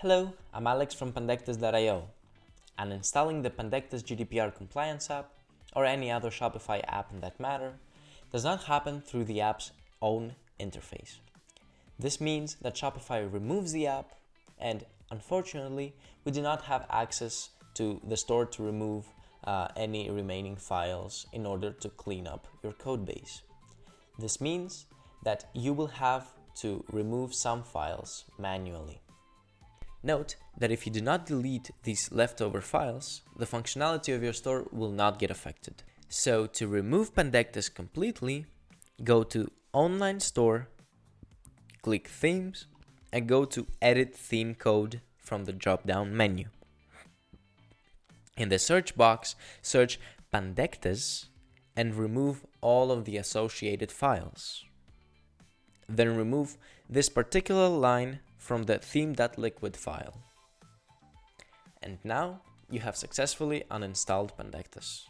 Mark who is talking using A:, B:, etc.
A: Hello, I'm Alex from Pandectes.io. And installing the Pandectes GDPR compliance app, or any other Shopify app in that matter, does not happen through the app's own interface. This means that Shopify removes the app, and unfortunately, we do not have access to the store to remove any remaining files in order to clean up your codebase. This means that you will have to remove some files manually. Note that if you do not delete these leftover files, the functionality of your store will not get affected. So to remove Pandectes completely, go to Online Store, click Themes, and go to Edit Theme Code from the drop-down menu. In the search box, search Pandectes and remove all of the associated files. Then remove this particular line from the theme.liquid file. And now you have successfully uninstalled Pandectes.